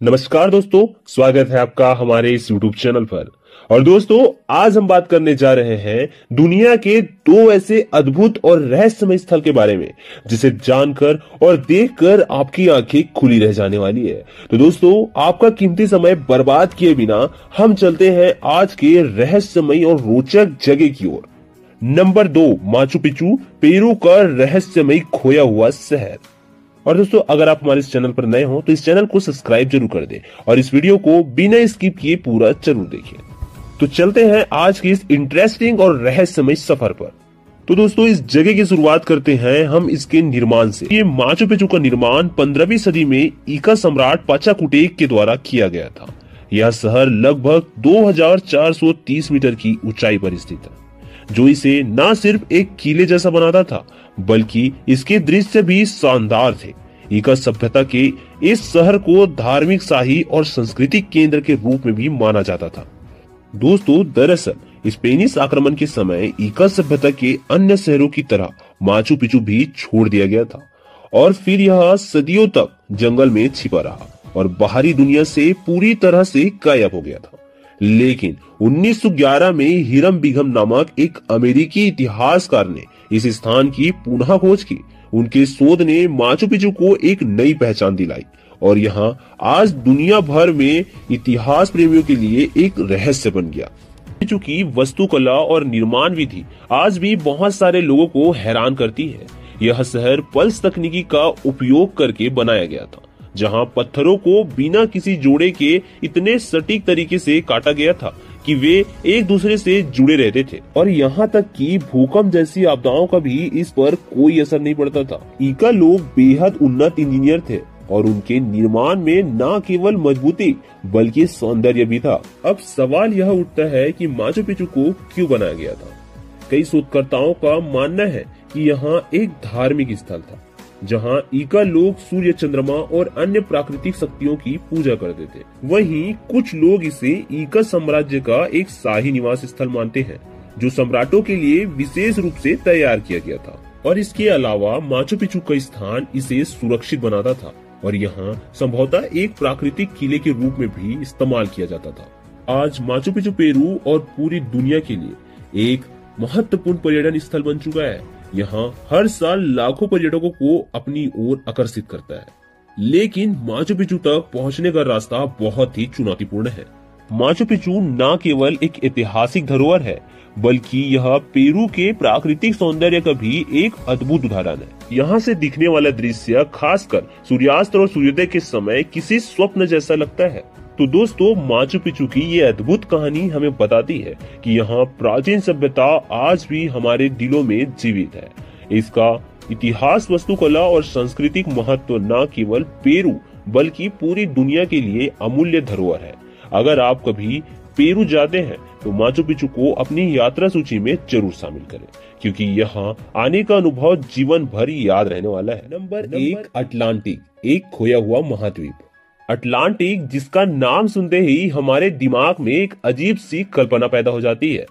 नमस्कार दोस्तों, स्वागत है आपका हमारे इस YouTube चैनल पर। और दोस्तों, आज हम बात करने जा रहे हैं दुनिया के दो ऐसे अद्भुत और रहस्यमय स्थल के बारे में जिसे जानकर और देखकर आपकी आंखें खुली रह जाने वाली है। तो दोस्तों, आपका कीमती समय बर्बाद किए बिना हम चलते हैं आज के रहस्यमय और रोचक जगह की ओर। नंबर 2, माचू पिचू, पेरू का रहस्यमय खोया हुआ शहर। और दोस्तों, अगर आप हमारे इस चैनल पर नए हो तो इस चैनल को सब्सक्राइब जरूर कर दें और इस वीडियो को बिना स्किप किए पूरा जरूर देखें। तो चलते हैं आज की इस इंटरेस्टिंग और रहस्यमय सफर पर। तो दोस्तों, इस जगह की शुरुआत करते हैं हम इसके निर्माण से। ये माचू पिचू का निर्माण 15वीं सदी में इंका सम्राट पाचाकुटेक के द्वारा किया गया था। यह शहर लगभग 2430 मीटर की ऊंचाई पर स्थित है, जो इसे न सिर्फ एक किले जैसा बनाता था बल्कि इसके दृश्य भी शानदार थे। इंका सभ्यता के इस शहर को धार्मिक, शाही और सांस्कृतिक केंद्र के रूप में भी माना जाता था। दोस्तों, दरअसल स्पेनिश आक्रमण के समय इंका सभ्यता के अन्य शहरों की तरह माचू पिचू भी छोड़ दिया गया था और फिर यह सदियों तक जंगल में छिपा रहा और बाहरी दुनिया से पूरी तरह से गायब हो गया था। लेकिन 1911 में हिरम बिघम नामक एक अमेरिकी इतिहासकार ने इस स्थान की पुनः खोज की। उनके शोध ने माचू पिचू को एक नई पहचान दिलाई और यहाँ आज दुनिया भर में इतिहास प्रेमियों के लिए एक रहस्य बन गया। पिचू की वास्तुकला और निर्माण विधि आज भी बहुत सारे लोगों को हैरान करती है। यह शहर पल्स तकनीकी का उपयोग करके बनाया गया था, जहां पत्थरों को बिना किसी जोड़े के इतने सटीक तरीके से काटा गया था कि वे एक दूसरे से जुड़े रहते थे और यहाँ तक कि भूकंप जैसी आपदाओं का भी इस पर कोई असर नहीं पड़ता था। इंका लोग बेहद उन्नत इंजीनियर थे और उनके निर्माण में न केवल मजबूती बल्कि सौंदर्य भी था। अब सवाल यह उठता है कि माचू पिचू को क्यों बनाया गया था। कई शोधकर्ताओं का मानना है कि यहाँ एक धार्मिक स्थल था, जहां इंका लोग सूर्य, चंद्रमा और अन्य प्राकृतिक शक्तियों की पूजा करते थे। वहीं कुछ लोग इसे इंका साम्राज्य का एक शाही निवास स्थल मानते हैं, जो सम्राटों के लिए विशेष रूप से तैयार किया गया था। और इसके अलावा माचू पिचू का स्थान इसे सुरक्षित बनाता था और यहाँ संभवतः एक प्राकृतिक किले के रूप में भी इस्तेमाल किया जाता था। आज माचू पिचू पेरू और पूरी दुनिया के लिए एक महत्वपूर्ण पर्यटन स्थल बन चुका है। यहाँ हर साल लाखों पर्यटकों को अपनी ओर आकर्षित करता है, लेकिन माचू पिचू तक पहुँचने का रास्ता बहुत ही चुनौतीपूर्ण है। माचू पिचू न केवल एक ऐतिहासिक धरोहर है बल्कि यह पेरू के प्राकृतिक सौंदर्य का भी एक अद्भुत उदाहरण है। यहाँ से दिखने वाला दृश्य खासकर सूर्यास्त और सूर्योदय के समय किसी स्वप्न जैसा लगता है। तो दोस्तों, माचू पिचू की ये अद्भुत कहानी हमें बताती है कि यहाँ प्राचीन सभ्यता आज भी हमारे दिलों में जीवित है। इसका इतिहास, वास्तुकला और सांस्कृतिक महत्व न केवल पेरू बल्कि पूरी दुनिया के लिए अमूल्य धरोहर है। अगर आप कभी पेरू जाते हैं तो माचू पिचू को अपनी यात्रा सूची में जरूर शामिल करें, क्योंकि यहाँ आने का अनुभव जीवन भर याद रहने वाला है। नंबर 1, अटलांटिक, एक खोया हुआ महाद्वीप। अटलांटिक, जिसका नाम सुनते ही हमारे दिमाग में एक अजीब सी कल्पना पैदा हो जाती है।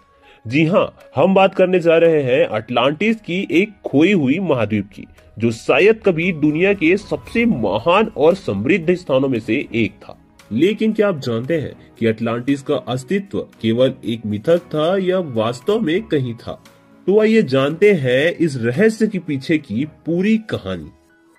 जी हाँ, हम बात करने जा रहे हैं अटलांटिस की एक खोई हुई महाद्वीप की, जो शायद कभी दुनिया के सबसे महान और समृद्ध स्थानों में से एक था। लेकिन क्या आप जानते हैं कि अटलांटिस का अस्तित्व केवल एक मिथक था या वास्तव में कहीं था? तो आइए जानते हैं इस रहस्य के पीछे की पूरी कहानी।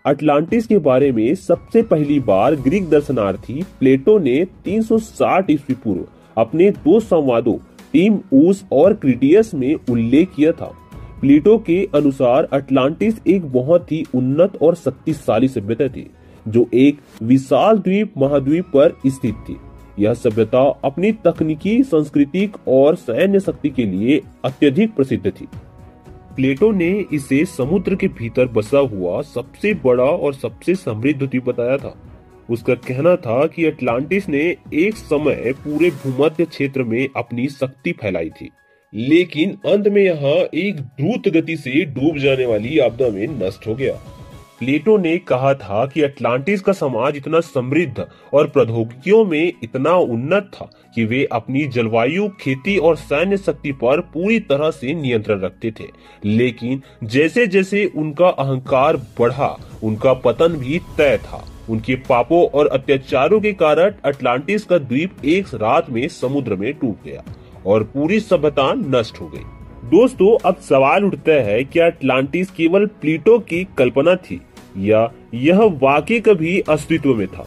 अटलांटिस के बारे में सबसे पहली बार ग्रीक दर्शनार्थी प्लेटो ने 360 ईस्वी पूर्व अपने दो संवादों टीम ऊस और क्रिटियस में उल्लेख किया था। प्लेटो के अनुसार अटलांटिस एक बहुत ही उन्नत और शक्तिशाली सभ्यता थी, जो एक विशाल द्वीप महाद्वीप पर स्थित थी। यह सभ्यता अपनी तकनीकी, सांस्कृतिक और सैन्य शक्ति के लिए अत्यधिक प्रसिद्ध थी। प्लेटो ने इसे समुद्र के भीतर बसा हुआ सबसे बड़ा और सबसे समृद्ध द्वीप बताया था। उसका कहना था कि अटलांटिस ने एक समय पूरे भूमध्य क्षेत्र में अपनी शक्ति फैलाई थी, लेकिन अंत में यह एक द्रुत गति से डूब जाने वाली आपदा में नष्ट हो गया। प्लेटो ने कहा था कि अटलांटिस का समाज इतना समृद्ध और प्रौद्योगिकियों में इतना उन्नत था कि वे अपनी जलवायु, खेती और सैन्य शक्ति पर पूरी तरह से नियंत्रण रखते थे। लेकिन जैसे जैसे उनका अहंकार बढ़ा, उनका पतन भी तय था। उनके पापों और अत्याचारों के कारण अटलांटिस का द्वीप एक रात में समुद्र में डूब गया और पूरी सभ्यता नष्ट हो गई। दोस्तों, अब सवाल उठता है, क्या अटलांटिस केवल प्लेटो की कल्पना थी या यह वाकई कभी अस्तित्व में था?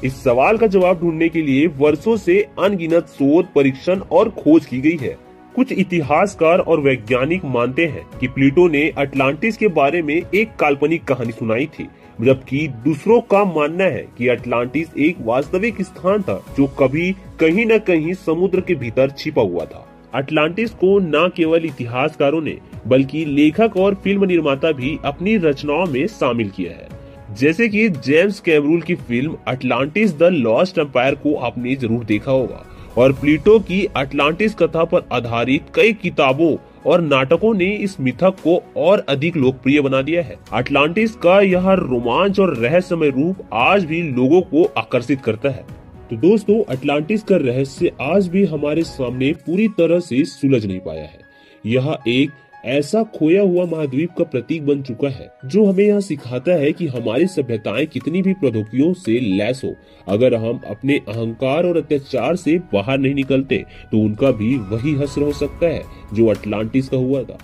इस सवाल का जवाब ढूंढने के लिए वर्षों से अनगिनत शोध, परीक्षण और खोज की गई है। कुछ इतिहासकार और वैज्ञानिक मानते हैं कि प्लेटो ने अटलांटिस के बारे में एक काल्पनिक कहानी सुनाई थी, जबकि दूसरों का मानना है कि अटलांटिस एक वास्तविक स्थान था जो कभी कहीं न कहीं समुद्र के भीतर छिपा हुआ था। अटलांटिस को न केवल इतिहासकारों ने बल्कि लेखक और फिल्म निर्माता भी अपनी रचनाओं में शामिल किया है। जैसे कि जेम्स कैमरून की film Atlantis the lost empire को आपने जरूर देखा होगा, और प्लेटो की अटलांटिस कथा पर आधारित कई किताबों और नाटकों ने इस मिथक को और अधिक लोकप्रिय बना दिया है। अटलांटिस का यह रोमांच और रहस्यमय रूप आज भी लोगों को आकर्षित करता है। तो दोस्तों, अटलांटिस का रहस्य आज भी हमारे सामने पूरी तरह से सुलझ नहीं पाया है। यह एक ऐसा खोया हुआ महाद्वीप का प्रतीक बन चुका है जो हमें यह सिखाता है कि हमारी सभ्यताएं कितनी भी प्रौद्योगिकियों से लैस हो, अगर हम अपने अहंकार और अत्याचार से बाहर नहीं निकलते तो उनका भी वही हश्र हो सकता है जो अटलांटिस का हुआ था।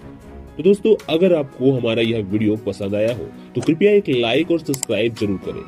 तो दोस्तों, अगर आपको हमारा यह वीडियो पसंद आया हो तो कृपया एक लाइक और सब्सक्राइब जरूर करें।